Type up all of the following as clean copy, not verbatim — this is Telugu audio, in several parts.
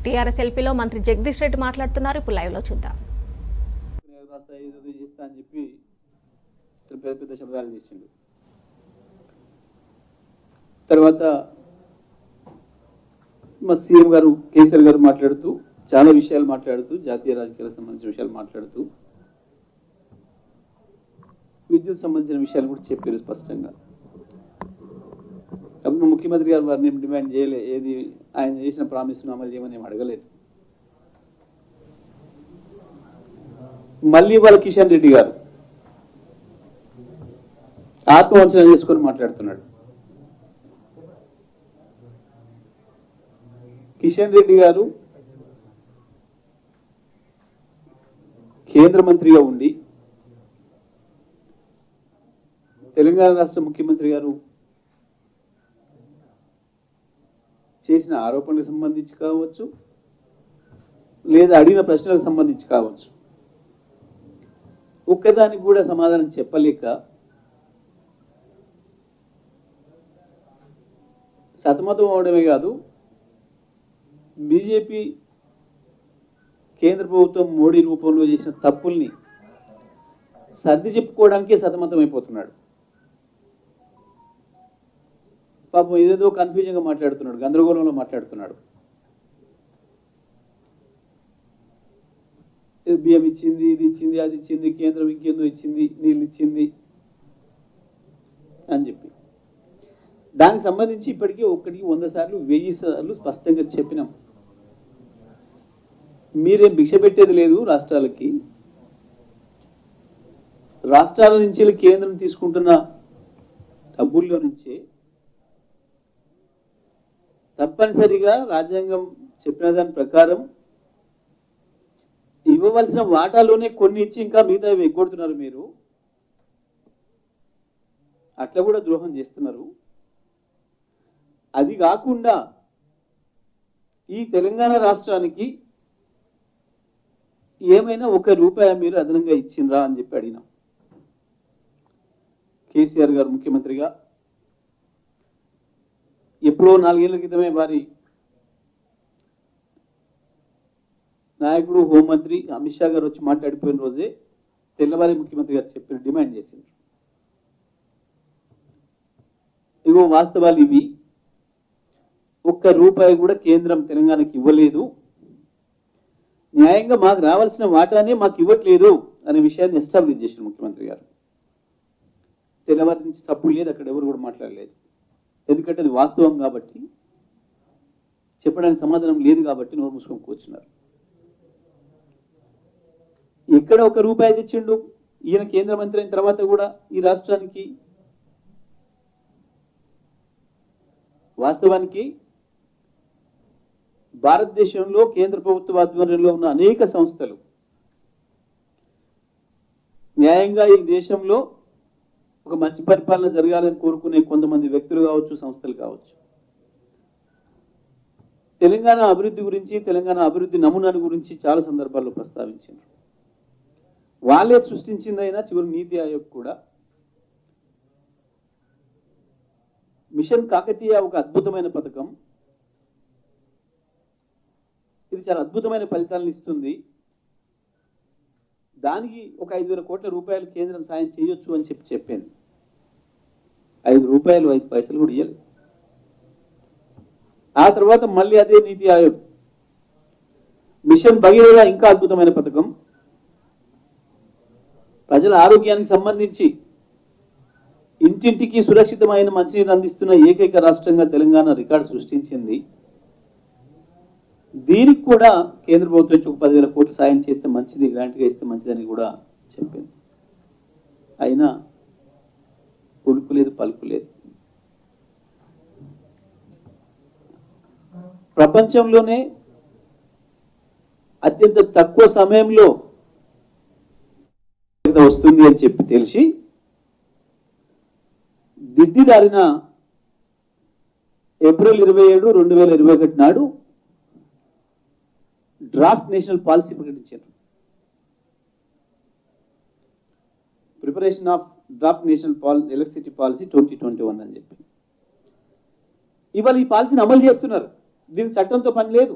టీఆర్ఎస్ ఎల్పీలో మంత్రి జగదీష్ రెడ్డి మాట్లాడుతున్నారు. ఇప్పుడు లైవ్ లో చూద్దాం. తర్వాత మా సీఎం గారు కేసీఆర్ గారు మాట్లాడుతూ చాలా విషయాలు మాట్లాడుతూ జాతీయ రాజకీయాలకు సంబంధించిన విషయాలు మాట్లాడుతూ విద్యుత్ సంబంధించిన విషయాలు కూడా చెప్పారు స్పష్టంగా. అప్పుడు ముఖ్యమంత్రి గారు వారిని డిమాండ్ చేయలే, ఏది ఆయన చేసిన ప్రామిస్ను అమలు చేయమని ఏం అడగలేదు. మళ్ళీ వాళ్ళ కిషన్ రెడ్డి గారు ఆత్మవంచన చేసుకొని మాట్లాడుతున్నాడు. కిషన్ రెడ్డి గారు కేంద్ర మంత్రిగా ఉండి తెలంగాణ రాష్ట్ర ముఖ్యమంత్రి గారు చేసిన ఆరోపణలకు సంబంధించి కావచ్చు, లేదా అడిగిన ప్రశ్నలకు సంబంధించి కావచ్చు, ఒక్కదానికి కూడా సమాధానం చెప్పలేక సతమతం అవడమే కాదు, బీజేపీ కేంద్ర ప్రభుత్వం మోడీ రూపంలో చేసిన తప్పుల్ని సర్ది చెప్పుకోవడానికే సతమతం అయిపోతున్నాడు. పాపం ఏదేదో కన్ఫ్యూజన్గా మాట్లాడుతున్నాడు, గందరగోళంలో మాట్లాడుతున్నాడు. బియ్యం ఇచ్చింది, ఇది ఇచ్చింది, అది ఇచ్చింది, కేంద్రం ఇంకేందో ఇచ్చింది, నీళ్ళు ఇచ్చింది అని చెప్పి దానికి సంబంధించి ఇప్పటికీ 100 సార్లు 1000 సార్లు స్పష్టంగా చెప్పినాం. మీరేం భిక్ష పెట్టేది లేదు రాష్ట్రాలకి. రాష్ట్రాల నుంచి కేంద్రం తీసుకుంటున్న డబ్బుల్లో నుంచే తప్పనిసరిగా రాజ్యాంగం చెప్పిన దాని ప్రకారం ఇవ్వవలసిన వాటాలోనే కొన్ని ఇచ్చి ఇంకా మిగతా ఎగ్గొడుతున్నారు. మీరు అట్లా కూడా ద్రోహం చేస్తున్నారు. అది కాకుండా ఈ తెలంగాణ రాష్ట్రానికి ఏమైనా ₹1 మీరు అదనంగా ఇచ్చిండ్రా అని చెప్పి అడిగినాం. కేసీఆర్ గారు ముఖ్యమంత్రిగా ఎప్పుడో 4 ఏళ్ల క్రితమే వారి నాయకుడు హోంమంత్రి అమిత్ షా గారు వచ్చి మాట్లాడిపోయిన రోజే తెల్లవారి ముఖ్యమంత్రి గారు చెప్పిన డిమాండ్ చేసింది. ఇగో వాస్తవాలు ఇవి, ₹1 కూడా కేంద్రం తెలంగాణకి ఇవ్వలేదు, న్యాయంగా మాకు రావాల్సిన వాటానే మాకు ఇవ్వట్లేదు అనే విషయాన్ని ఎస్టాబ్లిష్ చేసిన ముఖ్యమంత్రి గారు. తెల్లవారి నుంచి తప్పు లేదు, అక్కడ ఎవరు కూడా మాట్లాడలేదు. ఎందుకంటే అది వాస్తవం కాబట్టి, చెప్పడానికి సమాధానం లేదు కాబట్టి నోరు మూసుకొని కూర్చున్నారు. ఎక్కడ ₹1 తెచ్చిండు ఈయన కేంద్ర మంత్రి అయిన తర్వాత కూడా ఈ రాష్ట్రానికి? వాస్తవానికి భారతదేశంలో కేంద్ర ప్రభుత్వ ఆధ్వర్యంలో ఉన్న అనేక సంస్థలు న్యాయంగా ఈ దేశంలో ఒక మంచి పరిపాలన జరగాలని కోరుకునే కొంతమంది వ్యక్తులు కావచ్చు, సంస్థలు కావచ్చు, తెలంగాణ అభివృద్ధి గురించి, తెలంగాణ అభివృద్ధి నమూనాల గురించి చాలా సందర్భాల్లో ప్రస్తావించారు. వాళ్ళే సృష్టించిందైనా చివరి నీతి ఆయోగ్ కూడా మిషన్ కాకతీయ ఒక అద్భుతమైన పథకం, ఇది చాలా అద్భుతమైన ఫలితాలను ఇస్తుంది, దానికి ఒక ₹5,000 కోట్ల కేంద్రం సాయం చేయొచ్చు అని చెప్పింది. ₹5 5 పైసలు కూడా ఇవ్వలేదు. ఆ తర్వాత మళ్ళీ అదే నీతి ఆయోగ్ మిషన్ భగీరథ ఇంకా అద్భుతమైన పథకం, ప్రజల ఆరోగ్యానికి సంబంధించి ఇంటింటికి సురక్షితమైన మంచినీరు అందిస్తున్న ఏకైక రాష్ట్రంగా తెలంగాణ రికార్డు సృష్టించింది. దీనికి కూడా కేంద్ర ప్రభుత్వం నుంచి ఒక 10,000 కోట్లు సాయం చేస్తే మంచిది, గ్రాంట్గా ఇస్తే మంచిదని కూడా చెప్పింది. అయినా ఉలుకు లేదు, పలుకు లేదు. ప్రపంచంలోనే అత్యంత తక్కువ సమయంలో వస్తుంది అని చెప్పి తెలిసి దిద్దిదారిన ఏప్రిల్ 27, 2021 నాడు డ్రాఫ్ట్ నేషనల్ పాలసీ ప్రకటించారు. Preparation of draft national electricity policy 2021 అని చెప్పి ఇవాళ ఈ పాలసీని అమలు చేస్తున్నారు. దీనికి చట్టంతో పని లేదు.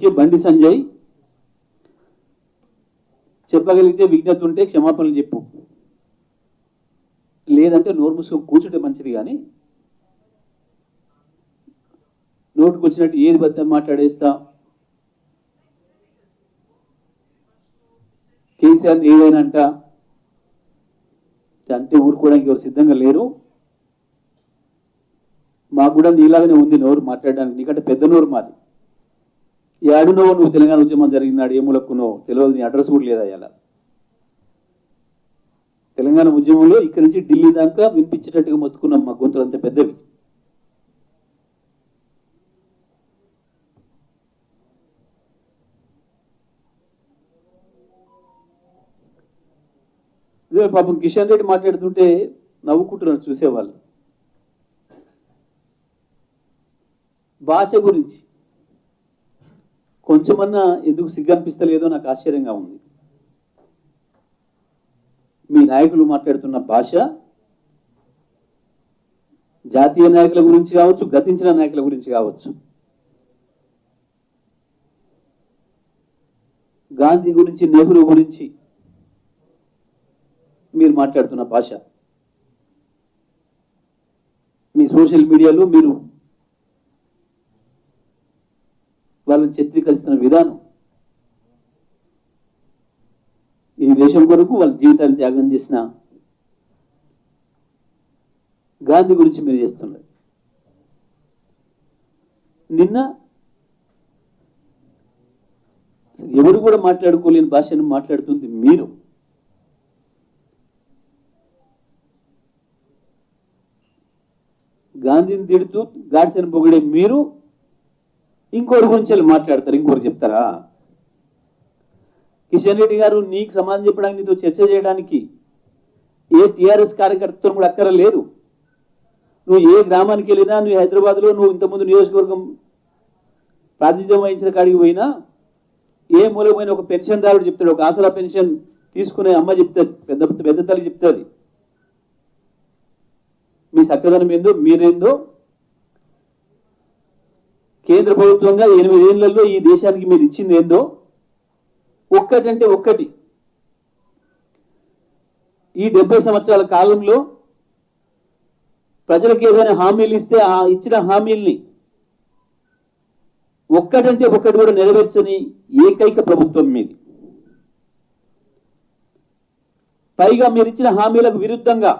అందుకే బండి సంజయ్ చెప్పగలిగితే విజ్ఞత ఉంటే క్షమాపణలు చెప్పు, లేదంటే నోరు మూసుకొని కూర్చుంటే మంచిది. కానీ నోటుకు వచ్చినట్టు ఏది బద్ద మాట్లాడేస్తా, కేసీఆర్ ఏదైనా అంట అంటే ఊరుకోవడానికి ఎవరు సిద్ధంగా లేరు. మాకు కూడా నీలాగానే ఉంది నోరు మాట్లాడడానికి, నీకంటే పెద్ద నోరు మాది. ఏడునో నువ్వు తెలంగాణ ఉద్యమం జరిగినాడు ఏ మూలక్కునో తెలియదు, నీ అడ్రస్ కూడా లేదా. ఇలా తెలంగాణ ఉద్యమంలో ఇక్కడి నుంచి ఢిల్లీ దాకా వినిపించేటట్టుగా మొత్తుకున్నాం, మా గొంతులు అంత పెద్దవి. ఇదే పాపం కిషన్ రెడ్డి మాట్లాడుతుంటే నవ్వుకుంటున్నారు చూసేవాళ్ళు. భాష గురించి కొంచెమన్నా ఎందుకు సిగ్గనిపిస్తలేదో నాకు ఆశ్చర్యంగా ఉంది. మీ నాయకులు మాట్లాడుతున్న భాష జాతీయ నాయకుల గురించి కావచ్చు, గతించిన నాయకుల గురించి కావచ్చు, గాంధీ గురించి, నెహ్రూ గురించి మీరు మాట్లాడుతున్న భాష, మీ సోషల్ మీడియాలో మీరు వాళ్ళని చిత్రీకరిస్తున్న విధానం, ఈ దేశం కొరకు వాళ్ళ జీవితాన్ని త్యాగం చేసిన గాంధీ గురించి మీరు చేస్తున్నారు. నిన్న ఎవరు కూడా మాట్లాడుకోలేని భాషను మాట్లాడుతుంది మీరు. గాంధీని తిడుతూ గాడ్సేని పొగిడే మీరు ఇంకోరి గురించి మాట్లాడతారు, ఇంకోరు చెప్తారా? కిషన్ రెడ్డి గారు నీకు సమాధానం చెప్పడానికి, నీతో చర్చ చేయడానికి ఏ టీఆర్ఎస్ కార్యకర్తతో కూడా అక్కరలేదు. నువ్వు ఏ గ్రామానికి వెళ్ళినా, నువ్వు హైదరాబాద్లో నువ్వు ఇంతకుముందు నియోజకవర్గం ప్రాతినిధ్యం వహించిన కాడికి పోయినా ఏ మూలమైన ఒక పెన్షన్దారుడు చెప్తాడు, ఒక ఆసరా పెన్షన్ తీసుకునే అమ్మ చెప్తుంది, పెద్ద తల్లి చెప్తుంది మీ చక్కదనం ఏందో, మీరేందో. కేంద్ర ప్రభుత్వంగా 8 ఏళ్లలో ఈ దేశానికి మీరు ఇచ్చింది ఏందో ఒక్కటంటే ఒక్కటి. ఈ 70 సంవత్సరాల కాలంలో ప్రజలకు ఏదైనా హామీలు ఇస్తే ఆ ఇచ్చిన హామీల్ని ఒక్కటంటే ఒక్కటి కూడా నెరవేర్చని ఏకైక ప్రభుత్వం మీది. పైగా మీరు ఇచ్చిన హామీలకు విరుద్ధంగా,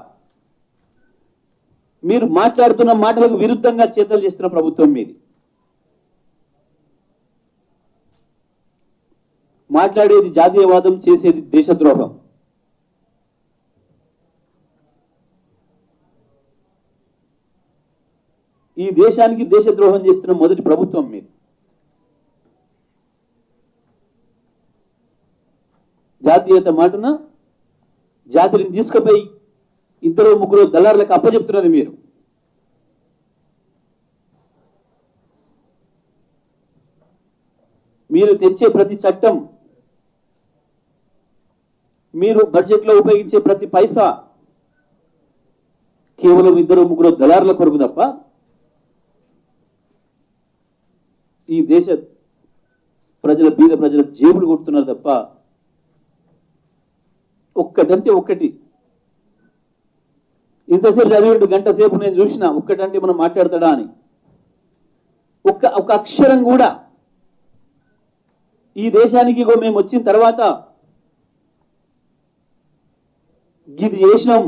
మీరు మాట్లాడుతున్న మాటలకు విరుద్ధంగా చేతలు చేస్తున్న ప్రభుత్వం మీది. మాట్లాడేది జాతీయవాదం, చేసేది దేశద్రోహం. ఈ దేశానికి దేశద్రోహం చేస్తున్న మొదటి ప్రభుత్వం మీది. జాతీయత మాటన జాతిని తీసుకుపోయి 2-3 దళారులకు అప్పచెప్తున్నది మీరు. మీరు తెచ్చే ప్రతి చట్టం, మీరు బడ్జెట్లో ఉపయోగించే ప్రతి పైసా కేవలం 2-3 దళారుల కొరకు తప్ప ఈ దేశ ప్రజల, బీద ప్రజల జేబులు కొడుతున్నారు తప్ప ఒక్కటంటే ఒక్కటి. ఇంతసేపు చదివేటు గంట సేపు నేను చూసిన, ఒక్కటంటే మనం మాట్లాడతాడా అని. ఒక అక్షరం కూడా ఈ దేశానికి మేము వచ్చిన తర్వాత ఇది చేసినాం,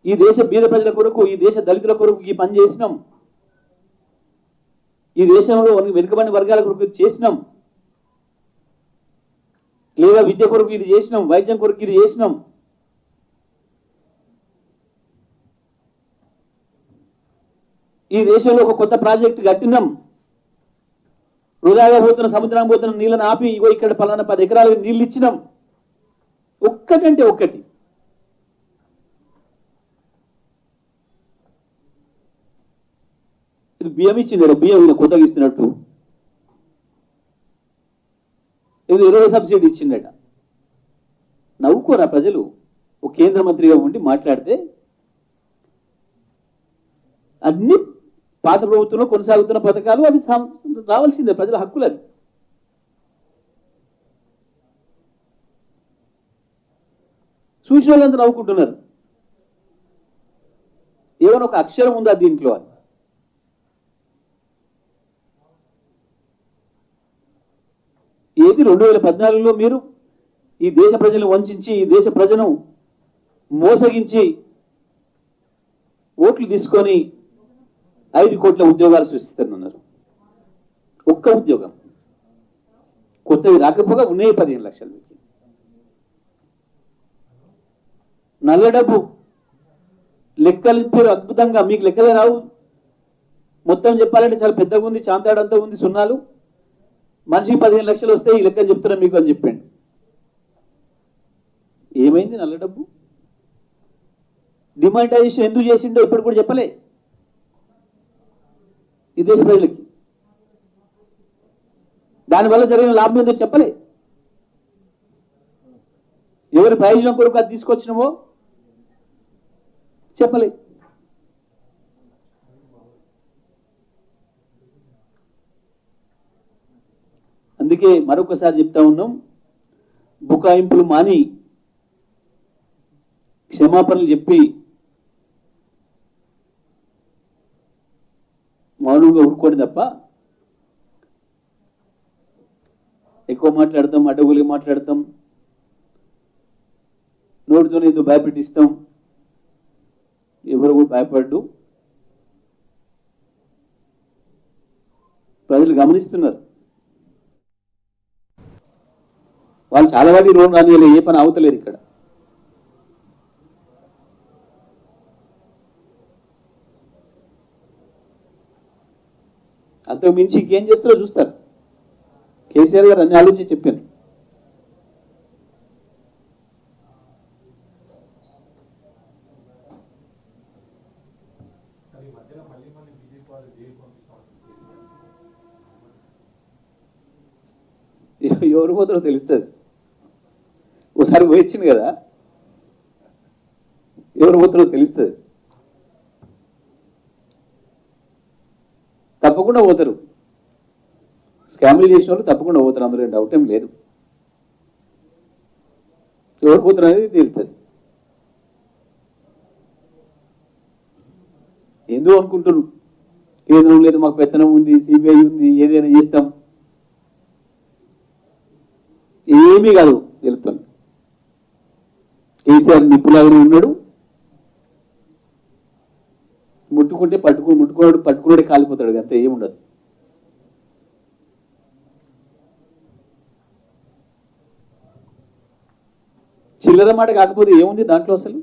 ఈ దేశ బీద ప్రజల కొరకు, ఈ దేశ దళితుల కొరకు ఈ పని చేసినాం, ఈ దేశంలో వెనుకబడిన వర్గాల కొరకు చేసినాం, లేదా విద్య కొరకు ఇది చేసినాం, వైద్యం కొరకు ఇది చేసినాం, ఈ దేశంలో ఒక కొత్త ప్రాజెక్టు కట్టినాం, వృధాగా పోతున్న సముద్రం పోతున్న నీళ్ళని ఆపి ఇగో ఇక్కడ పలానా 10 ఎకరాలకు నీళ్ళు ఇచ్చినాం. ఒక్కటంటే ఒక్కటి. ఇది బియ్యం ఇచ్చింది, బియ్యం ఈయన కొత్తగా ఇస్తున్నట్టు, ఇది 20 సబ్సిడీ ఇచ్చిందట. నవ్వుకోరా ప్రజలు? ఒక కేంద్ర మంత్రిగా ఉండి మాట్లాడితే అన్ని పాత ప్రభుత్వంలో కొనసాగుతున్న పథకాలు అవి రావాల్సిందే, ప్రజల హక్కులు అవి. చూసిన వాళ్ళంతా నవ్వుకుంటున్నారు, ఏమైనా ఒక అక్షరం ఉందా దీంట్లో అని. ఏది 2014లో మీరు ఈ దేశ ప్రజలను వంచి, ఈ దేశ ప్రజలను మోసగించి ఓట్లు తీసుకొని 5 కోట్ల ఉద్యోగాలు సృష్టిస్తున్నారు. ఒక్క ఉద్యోగం కొత్తవి రాకపోగా ఉన్నాయి 15 లక్షలు. నల్ల డబ్బు లెక్కలు చెప్పారు అద్భుతంగా, మీకు లెక్కలే రావు. మొత్తం చెప్పాలంటే చాలా పెద్దగా ఉంది, చాంతాడంతా ఉంది సున్నాలు. మనిషికి 15 లక్షలు వస్తే ఈ లెక్కలు చెప్తున్నా మీకు అని చెప్పాడు. ఏమైంది నల్ల డబ్బు? డిమానిటైజేషన్ ఎందుకు చేసిండో ఇప్పుడు కూడా చెప్పలే ఈ దేశ ప్రజలకి. దానివల్ల జరిగిన లాభం ఏందో చెప్పలే. ఎవరి ప్రయోజనం కొరకు అది తీసుకొచ్చినవో చెప్పలే. అందుకే మరొకసారి చెప్తా ఉన్నాం, బుకాయింపులు మాని క్షమాపణలు చెప్పి మౌనంగా ఊరుకోండి తప్ప ఎక్కువ మాట్లాడతాం, అడ్డగోలుగా మాట్లాడతాం, నోటితోనే ఏదో భయపెట్టిస్తాం. ఎవరు కూడా భయపడ్డు. ప్రజలు గమనిస్తున్నారు. వాళ్ళు చాలా వాటి రోడ్డు రాని ఏ పని అవుతలేదు ఇక్కడ. అంతకు మించి ఇంకేం చేస్తారో చూస్తారు. కేసీఆర్ గారు అన్ని ఆలోచించి చెప్పాను. ఎవరు పోతారో తెలుస్తుంది. ఒకసారి పోయించింది కదా, ఎవరు పోతారో తెలుస్తుంది. తప్పకుండా పోతారు. స్కామ్లు చేసిన వాళ్ళు తప్పకుండా పోతారు, అందులో డౌట్ ఏం లేదు. ఎవరు పోతారు అనేది తెలుస్తుంది. ఎందుకు అనుకుంటున్నారు కేంద్రం లేదు, మాకు పెత్తనం ఉంది, సిబిఐ ఉంది, ఏదైనా చేస్తాం. ఏమీ కాదు తెలుస్తుంది. కేసీఆర్ నిప్పులాగానే ఉన్నాడు. ముట్టుకుంటే పట్టుకున్నాడే కాలిపోతాడు, అంతే, ఏముండదు. చిల్లర మాట కాకపోతే ఏముంది దాంట్లో? అసలు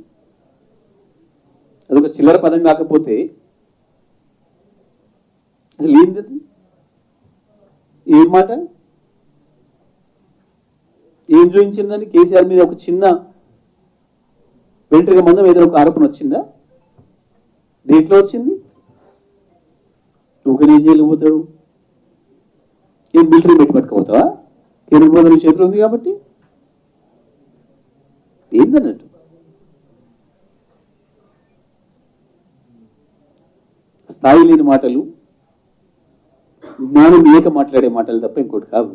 అదొక చిల్లర పదం కాకపోతే అసలు ఏంది? ఏం మాట? ఏం చూపించిందని కేసీఆర్ మీద ఒక చిన్న వెంట్రుక మందం ఏదైనా ఒక ఆరోపణ వచ్చిందా? దేంట్లో వచ్చింది? ఒకనే జైలు పోతాడు, ఏం మిలిటరీ పెట్టి పట్టుకుపోతావా? కేంద్ర ప్రభుత్వం చేతిలో ఉంది కాబట్టి ఏందన్నట్టు. స్థాయి లేని మాటలు, జ్ఞానం లేక మాట్లాడే మాటలు తప్ప ఇంకోటి కాదు.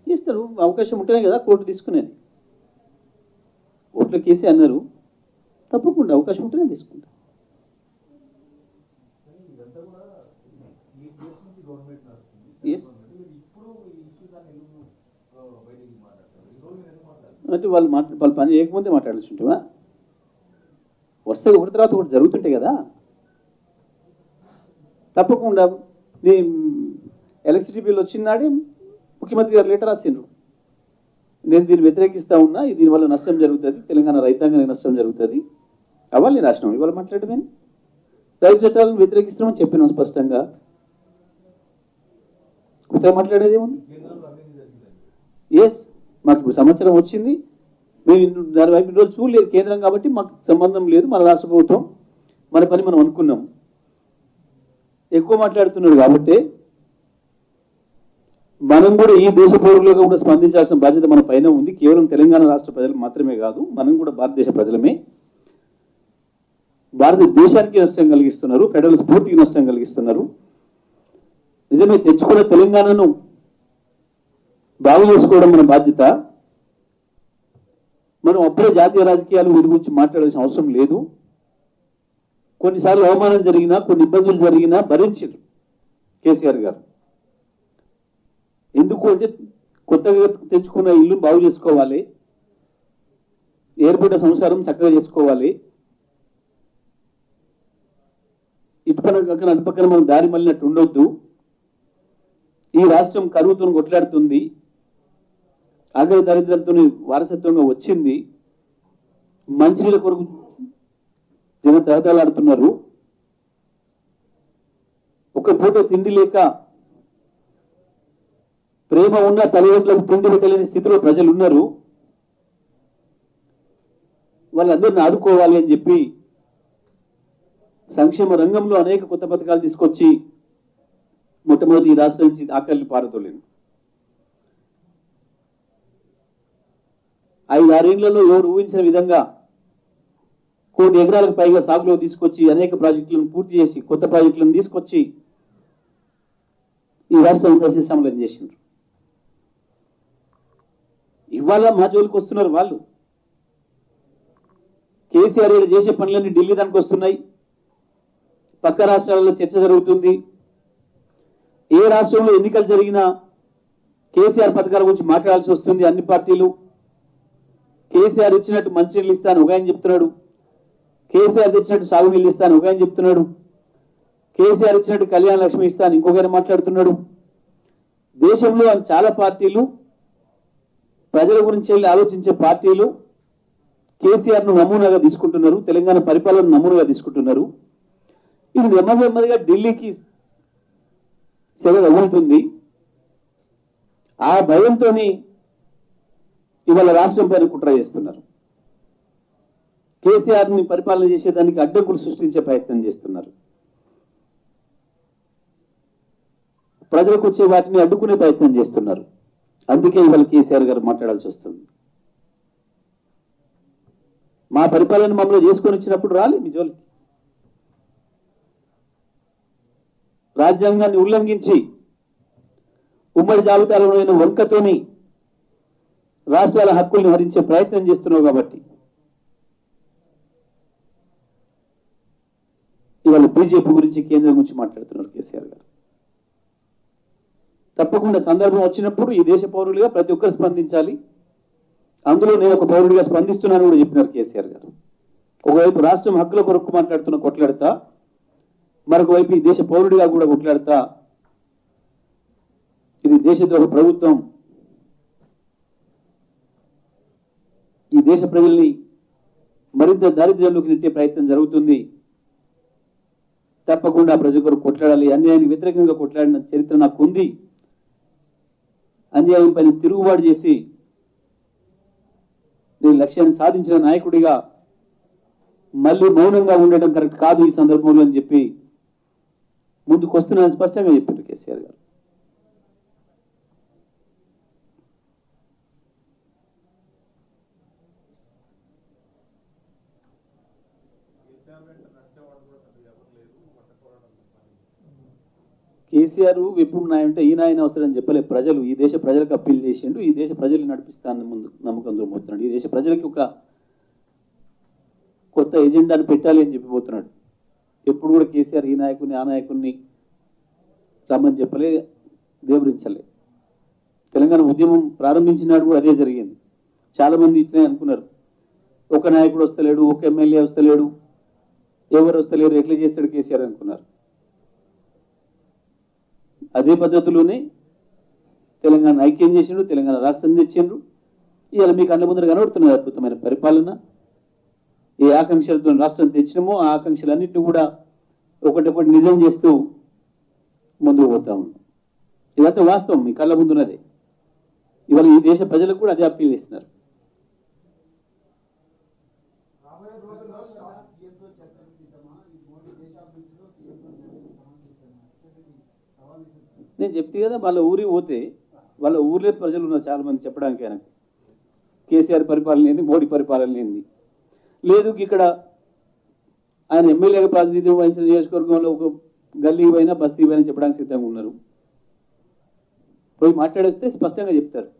చేస్తారు, అవకాశం ఉంటేనే కదా కోర్టు తీసుకునేది. కోర్టులో కేసీ అన్నారు, తప్పకుండా అవకాశం ఉంటేనే తీసుకుంటా. అంటే వాళ్ళు పని చేయకముందే మాట్లాడాల్సి ఉంటుందా? వరుసగా ఒకటి తర్వాత ఒకటి జరుగుతుంటాయి కదా. తప్పకుండా నీ ఎలక్ట్రిసిటీ బిల్ వచ్చినాడే ముఖ్యమంత్రి గారు లెటర్ రాసిండ్రు, నేను దీన్ని వ్యతిరేకిస్తా ఉన్నా, దీనివల్ల నష్టం జరుగుతుంది, తెలంగాణ రైతాంగానికి నష్టం జరుగుతుంది. అవ్వాలి రాసినాం, ఇవాళ మాట్లాడమే. రైతు చట్టాలను వ్యతిరేకిస్తున్నామని చెప్పినాం స్పష్టంగా. కొత్తగా మాట్లాడేది ఏముంది? ఎస్, మాకు ఇప్పుడు సంవత్సరం వచ్చింది, మేము దాని వైపు ఇన్ని రోజులు చూడలేదు కేంద్రం కాబట్టి మాకు సంబంధం లేదు, మన రాష్ట్ర ప్రభుత్వం మన పని మనం అనుకున్నాం. ఎక్కువ మాట్లాడుతున్నాడు కాబట్టి మనం కూడా ఈ దేశ పౌరులుగా కూడా స్పందించాల్సిన బాధ్యత మన పైన ఉంది. కేవలం తెలంగాణ రాష్ట్ర ప్రజలు మాత్రమే కాదు, మనం కూడా భారతదేశ ప్రజలమే. భారతదేశానికి నష్టం కలిగిస్తున్నారు, ఫెడరల్ స్ఫూర్తికి నష్టం కలిగిస్తున్నారు. నిజమే, తెచ్చుకున్న తెలంగాణను బాగు చేసుకోవడం మన బాధ్యత. మనం అప్పుడే జాతీయ రాజకీయాలు వీటి గురించి మాట్లాడాల్సిన అవసరం లేదు. కొన్నిసార్లు అవమానం జరిగినా, కొన్ని ఇబ్బందులు జరిగినా భరించారు కేసీఆర్ గారు. ఎందుకు అంటే కొత్తగా తెచ్చుకున్న ఇల్లు బాగు చేసుకోవాలి, ఏర్పడ్డ సంసారం చక్కగా చేసుకోవాలి. ఇటుపక్కన పక్కన అటుపక్కన మనం దారి మళ్ళినట్టు ఉండొద్దు. ఈ రాష్ట్రం కరువుతో కొట్లాడుతుంది, ఆగరి దరిద్రంతో వారసత్వంగా వచ్చింది. మంచినీళ్ళ కొరకు జన తహతలాడుతున్నారు. ఒక పూట తిండి లేక, ప్రేమ ఉన్న తల్లిదండ్రులకు తిండి పెట్టలేని స్థితిలో ప్రజలు ఉన్నారు. వాళ్ళందరినీ ఆదుకోవాలి అని చెప్పి సంక్షేమ రంగంలో అనేక కొత్త పథకాలు తీసుకొచ్చి మొట్టమొదటి ఈ రాష్ట్రం నుంచి ఆకలిని పారదోలేను. 5-6 ఏళ్లలో ఎవరు ఊహించిన విధంగా 1 కోటి ఎకరాలకు పైగా సాగులో తీసుకొచ్చి అనేక ప్రాజెక్టులను పూర్తి చేసి కొత్త ప్రాజెక్టులను తీసుకొచ్చి ఈ రాష్ట్రాన్ని సస్యశ్యామలం చేసిండ్రు. ఇవాళ మా జోలికి వస్తున్నారు వాళ్ళు. కేసీఆర్ చేసే పనులన్నీ ఢిల్లీ దానికి వస్తున్నాయి. పక్క రాష్ట్రాలలో చర్చ జరుగుతుంది. ఏ రాష్ట్రంలో ఎన్నికలు జరిగినా కేసీఆర్ పథకాల గురించి మాట్లాడాల్సి వస్తుంది. అన్ని పార్టీలు కేసీఆర్ ఇచ్చినట్టు మంచినీళ్ళు ఇస్తాను ఒక ఆయన చెప్తున్నాడు, కేసీఆర్ తెచ్చినట్టు సాగునీళ్ళు ఇస్తాను ఒక ఆయన చెప్తున్నాడు, కేసీఆర్ ఇచ్చినట్టు కళ్యాణ లక్ష్మి ఇస్తాను ఇంకొక ఆయన మాట్లాడుతున్నాడు. దేశంలో చాలా పార్టీలు, ప్రజల గురించి వెళ్ళి ఆలోచించే పార్టీలు కేసీఆర్ ను నమూనాగా తీసుకుంటున్నారు, తెలంగాణ పరిపాలన నమూనాగా తీసుకుంటున్నారు. ఇది నెమ్మదిగా ఢిల్లీకి సెగ తగులుతుంది. ఆ భయంతో ఇవాళ రాష్ట్రం పైన కుట్ర చేస్తున్నారు. కేసీఆర్ ని పరిపాలన చేసేదానికి అడ్డంకులు సృష్టించే ప్రయత్నం చేస్తున్నారు. ప్రజలకు వచ్చే వాటిని అడ్డుకునే ప్రయత్నం చేస్తున్నారు. అందుకే ఇవాళ కేసీఆర్ గారు మాట్లాడాల్సి వస్తుంది. మా పరిపాలన మమ్మల్ని చేసుకొని వచ్చినప్పుడు రాలే మీ జోలికి. రాజ్యాంగాన్ని ఉల్లంఘించి ఉమ్మడి జాబితాలోనైన వంకతోని రాష్ట్రాల హక్కుల్ని హరించే ప్రయత్నం చేస్తున్నావు కాబట్టి ఇవాళ బీజేపీ గురించి, కేంద్రం గురించి మాట్లాడుతున్నారు కేసీఆర్ గారు. తప్పకుండా సందర్భం వచ్చినప్పుడు ఈ దేశ పౌరులుగా ప్రతి ఒక్కరు స్పందించాలి. అందులో నేను ఒక పౌరుడిగా స్పందిస్తున్నాను కూడా చెప్పినారు కేసీఆర్ గారు. ఒకవైపు రాష్ట్రం హక్కుల కొరకు కొట్లాడతా, మరొక వైపు ఈ దేశ పౌరుడిగా కూడా కొట్లాడతా. ఇది దేశద్రోహ ప్రభుత్వం, ఈ దేశ ప్రజల్ని మరింత దారిద్ర్యంలోకి నెట్టే ప్రయత్నం జరుగుతుంది. తప్పకుండా ప్రజల కొరకు కొట్లాడాలి. అన్యాయానికి వ్యతిరేకంగా కొట్లాడిన చరిత్ర నాకు ఉంది. అన్యాయం పైన తిరుగుబాటు చేసి నేను లక్ష్యాన్ని సాధించిన నాయకుడిగా మళ్ళీ మౌనంగా ఉండడం కరెక్ట్ కాదు ఈ సందర్భంలో అని చెప్పి ముందుకు వస్తున్నానని స్పష్టంగా చెప్పారు కేసీఆర్ గారు. కేసీఆర్ ఎప్పుడు నాయంటే ఈ నాయన అవసరం చెప్పలేదు. ప్రజలు, ఈ దేశ ప్రజలకు అప్పీల్ చేసిండు. ఈ దేశ ప్రజలు నడిపిస్తానని ముందు నమ్మకం దూరమవుతున్నాడు. ఈ దేశ ప్రజలకి ఒక కొత్త ఎజెండాను పెట్టాలి అని చెప్పిపోతున్నాడు. ఎప్పుడు కూడా కేసీఆర్ ఈ నాయకుడిని ఆ నాయకుడిని రమ్మని చెప్పలే, దేవరించలే. తెలంగాణ ఉద్యమం ప్రారంభించినాడు కూడా అదే జరిగింది. చాలా మంది ఇట్లనే అనుకున్నారు, ఒక నాయకుడు వస్తలేడు, ఒక ఎమ్మెల్యే వస్తలేడు, ఎవరు వస్తలేరు, ఎట్లా చేస్తాడు కేసీఆర్ అనుకున్నారు. అదే పద్ధతిలోనే తెలంగాణ ఐక్యం చేసిండ్రు, తెలంగాణ రాష్ట్రం తెచ్చిండ్రు. ఇవాళ మీకు అన్న ముందర కనబడుతున్నారు అద్భుతమైన పరిపాలన. ఏ ఆకాంక్షలతో రాష్ట్రం తెచ్చినామో ఆ ఆకాంక్షలన్నింటినీ కూడా ఒకటొకటి నిజం చేస్తూ ముందుకు పోతా ఉన్నాం. ఇదంతా వాస్తవం, మీ కళ్ళ ముందున్నదే. ఇవాళ ఈ దేశ ప్రజలకు కూడా అదే అప్పీల్ చేస్తున్నారు. నేను చెప్తే కదా, వాళ్ళ ఊరికి పోతే వాళ్ళ ఊర్లో ప్రజలు ఉన్నారు చాలా మంది చెప్పడానికి ఆయనకు కేసీఆర్ పరిపాలన ఏంది, మోడీ పరిపాలన ఏంది. లేదు ఇక్కడ ఆయన ఎమ్మెల్యేగా ప్రాతినిధ్యం వహించిన నియోజకవర్గంలో ఒక గల్లీ పోయినా బస్తీ పోయినా చెప్పడానికి సిద్ధంగా ఉన్నారు. పోయి మాట్లాడేస్తే స్పష్టంగా చెప్తారు.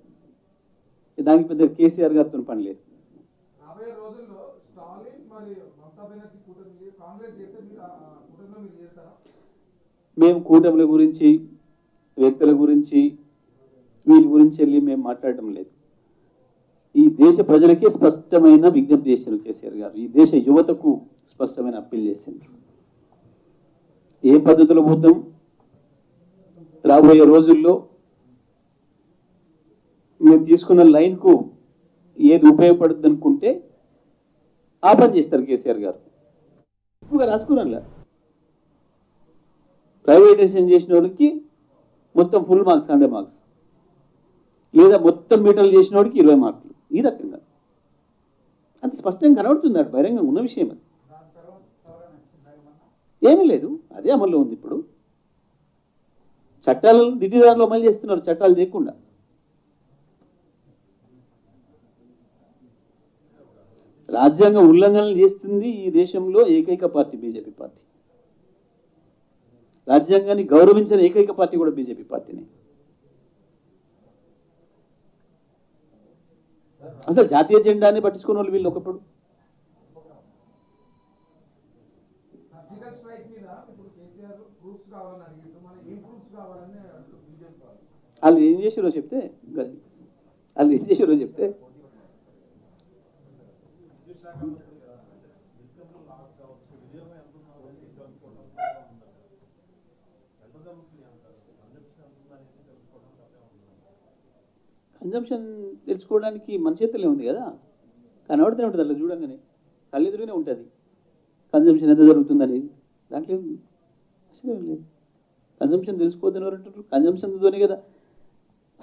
దానికి పెద్ద కేసీఆర్ గారితో పని లేదు. రాబోయే రోజుల్లో స్టాలిన్ మరి మమతా బెనర్జీ కూటమి కాంగ్రెస్ చేస్తే మీరు ఆ కూటమిలో మీరు చేస్తారా? మేము కూటముల గురించి, వ్యక్తుల గురించి, వీటి గురించి వెళ్ళి మేము మాట్లాడటం లేదు. ఈ దేశ ప్రజలకే స్పష్టమైన విజ్ఞప్తి చేశారు కేసీఆర్ గారు. ఈ దేశ యువతకు స్పష్టమైన అప్పీల్ చేశారు. ఏ పద్ధతిలో పోతాం, రాబోయే రోజుల్లో మేము తీసుకున్న లైన్కు ఏది ఉపయోగపడుతుంది అనుకుంటే ఆ పని చేస్తారు కేసీఆర్ గారు. ఎక్కువగా రాసుకున్నా ప్రైవేటైజేషన్ చేసిన వాళ్ళకి మొత్తం ఫుల్ మార్క్స్ 100 మార్క్స్, లేదా మొత్తం మీటర్లు చేసిన వాడికి 20 మార్కులు. ఈ రకంగా అంత స్పష్టంగా కనబడుతుంది. అటు బహిరంగంగా ఉన్న విషయం అది ఏమీ లేదు. అదే అమల్లో ఉంది. ఇప్పుడు చట్టాలను దిద్దుదారులు అమలు చేస్తున్నారు, చట్టాలు చేయకుండా. రాజ్యాంగ ఉల్లంఘనలు చేస్తుంది ఈ దేశంలో ఏకైక పార్టీ బీజేపీ పార్టీ. రాజ్యాంగాన్ని గౌరవించిన ఏకైక పార్టీ కూడా బీజేపీ పార్టీనే. అసలు జాతీయ జెండాని పట్టించుకున్న వాళ్ళు వీళ్ళు ఒకప్పుడు. సర్జికల్ స్ట్రైక్ మీద ఇప్పుడు కేసీఆర్ ప్రూఫ్స్ కావాలని అడిగిండు. మన ఏం ప్రూఫ్స్ కావాలని బీజేపీ వాళ్ళు ఏం చేసారో చెప్తే కన్జంప్షన్ తెలుసుకోవడానికి మన చేతుల్లో ఉంది కదా, కనబడుతూనే ఉంటుంది. అట్లా చూడంగానే కళ్ళెదురుగానే ఉంటుంది కన్జంప్షన్ ఎంత జరుగుతుందని. దాంట్లో అసలు లేదు. కన్జంప్షన్ తెలుసుకోవద్దని ఎవరు అంటారు? కన్జంప్షన్తోనే కదా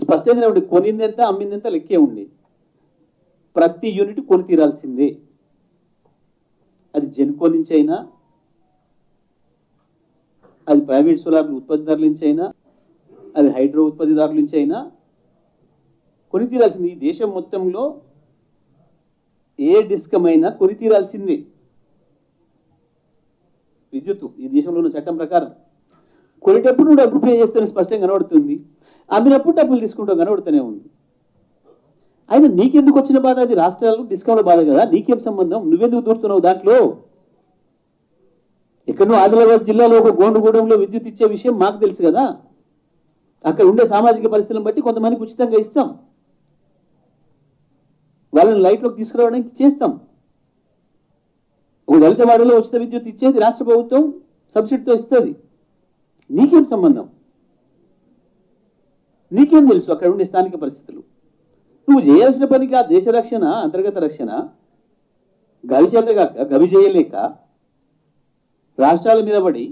స్పష్టంగానే ఉండి కొనింది ఎంత అమ్మింది ఎంత లెక్కే ఉంది. ప్రతి యూనిట్ కొని తీరాల్సిందే. అది జెన్కో నుంచి అయినా, అది ప్రైవేట్ సోలార్ ఉత్పత్తిదారుల నుంచి అయినా, అది హైడ్రో ఉత్పత్తిదారుల నుంచి అయినా కొని తీరాల్సింది. ఈ దేశం మొత్తంలో ఏ డిస్కమ్ అయినా కొని తీరాల్సిందే విద్యుత్తు. ఈ దేశంలో ఉన్న చట్టం ప్రకారం కొనేటప్పుడు డబ్బులు పే చేస్తేనే స్పష్టంగా కనబడుతుంది, అమ్మినప్పుడు డబ్బులు తీసుకుంటాం కనబడుతూనే ఉంది. అయినా నీకెందుకు వచ్చిన బాధ? అది రాష్ట్రాలు డిస్కౌంట్ బాధ కదా, నీకేం సంబంధం? నువ్వెందుకు దూరుతున్నావు దాంట్లో? ఎక్కడో ఆదిలాబాద్ జిల్లాలో ఒక గోండుగూడెంలో విద్యుత్ ఇచ్చే విషయం మాకు తెలుసు కదా. అక్కడ ఉండే సామాజిక పరిస్థితులను బట్టి కొంతమందికి ఉచితంగా ఇస్తాం, వాళ్ళని లైట్లోకి తీసుకురావడానికి చేస్తాం. ఒక దళిత వాడలో ఉచిత విద్యుత్ ఇచ్చేది రాష్ట్ర ప్రభుత్వం సబ్సిడీతో ఇస్తుంది. నీకేం సంబంధం? నీకేం తెలుసు అక్కడ ఉండే స్థానిక పరిస్థితులు? నువ్వు చేయాల్సిన పనికి ఆ దేశ రక్షణ, అంతర్గత రక్షణ గవి చేయలేక రాష్ట్రాల మీద పడి,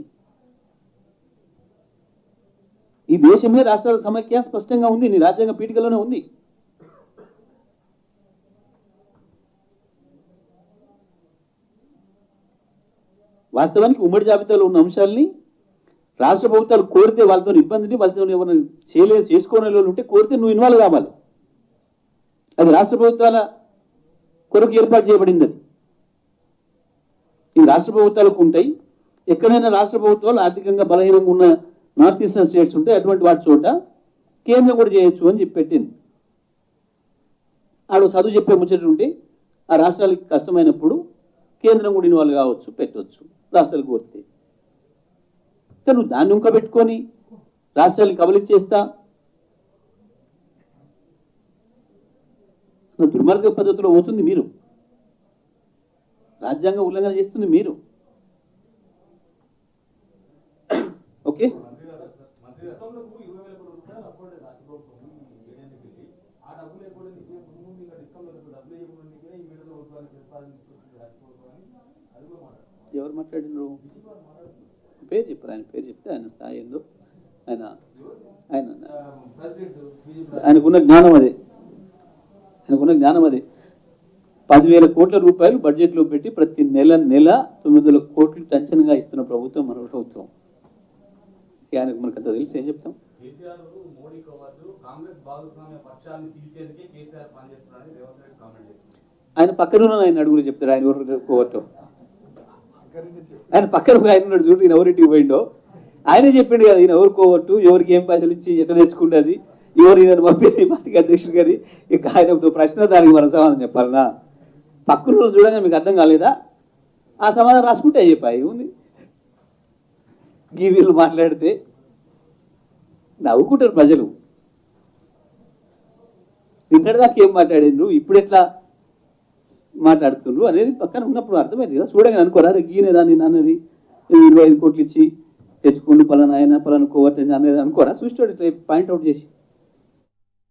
ఈ దేశమే రాష్ట్రాల సమైక్య స్పష్టంగా ఉంది, నీ రాజ్యాంగ పీఠికలోనే ఉంది. వాస్తవానికి ఉమ్మడి జాబితాలో ఉన్న అంశాలని రాష్ట్ర ప్రభుత్వాలు కోరితే, వాళ్ళతో ఇబ్బందిని, వాళ్ళతో ఎవరైనా చేసుకోని వాళ్ళు ఉంటే కోరితే నువ్వు ఇన్వాల్వ్ కావాలి. అది రాష్ట్ర ప్రభుత్వాల కొరకు ఏర్పాటు చేయబడింది. అది ఈ రాష్ట్ర ప్రభుత్వాలకు ఉంటాయి. ఎక్కడైనా రాష్ట్ర ప్రభుత్వాలు ఆర్థికంగా బలహీనంగా ఉన్న నార్త్ ఈస్టర్న్ స్టేట్స్ ఉంటాయి, అటువంటి వాటి చోట కేంద్రం కూడా చేయొచ్చు అని చెప్పి పెట్టింది. ఆడు చదువు చెప్పే ముచ్చట ఉంటే ఆ రాష్ట్రాలకి కష్టమైనప్పుడు కేంద్రం కూడా ఇన్వాల్వ్ కావచ్చు, పెట్టవచ్చు రాష్ట్రాలు కోరితే. నువ్వు దాన్ని ఇంకా పెట్టుకొని రాష్ట్రాలను కబలిచ్చేస్తా దుర్మార్గ పద్ధతిలో పోతుంది మీరు. రాజ్యాంగ ఉల్లంఘన చేస్తుంది మీరు. ఓకే, ఎవరు మాట్లాడినారు? పేరు చెప్పారు. ఆయన పేరు చెప్తే ఆయన స్థాయి ఏందో, ఆయనకున్న జ్ఞానం అదే. 10,000 కోట్ల రూపాయలు బడ్జెట్లో పెట్టి ప్రతి నెల 900 కోట్లు టెన్షన్గా ఇస్తున్న ప్రభుత్వం మన ప్రభుత్వం. ఆయనకు మనకు అంత తెలిసి ఏం చెప్తాం? కేసీఆర్ మోడీ కోవద్దు కాంగ్రెస్ భాగస్వామ్య పక్షాన్ని చీల్చేందుకే కేసీఆర్ పనిచేస్తున్నారని రేవంత్ రెడ్డి కామెంట్ చేస్తున్నారు. ఆయన పక్కన ఉన్న ఆయన అడుగులు చెప్తారు ఆయన ఎవరు కోవటం. ఆయన పక్కన ఆయన ఉన్నాడు చూడు, ఈయన ఎవరింటికి పోయిండో ఆయనే చెప్పిండు కదా, ఈయన ఎవరు కోవట్టు, ఎవరికి ఏం పైసలు ఇచ్చి ఎట్లా తెచ్చుకుంటుంది, ఎవరు ఈయన పంపింది పార్టీకి అధ్యక్షుడు గారి. ఇక ఆయన ప్రశ్న దానికి మనం సమాధానం చెప్పాలనా? పక్కన చూడగా మీకు అర్థం కాలేదా? ఆ సమాధానం రాసుకుంటే అయిపోయి ఉంది. ఈ వీళ్ళు మాట్లాడితే నవ్వుకుంటారు ప్రజలు. నిన్నటిదాకా ఏం మాట్లాడిండ్రు, ఇప్పుడు ఎట్లా మాట్లాడుతుండ్రు అనేది పక్కన ఉన్నప్పుడు అర్థమైంది కదా. చూడగానే అనుకోరా గీనేదా నేను అన్నది 25 కోట్లు ఇచ్చి తెచ్చుకోండి పలానా ఆయన పలానా కోవట్ అనేది అనుకోరా. చూస్తాడు ఇట్లా పాయింట్అవుట్ చేసి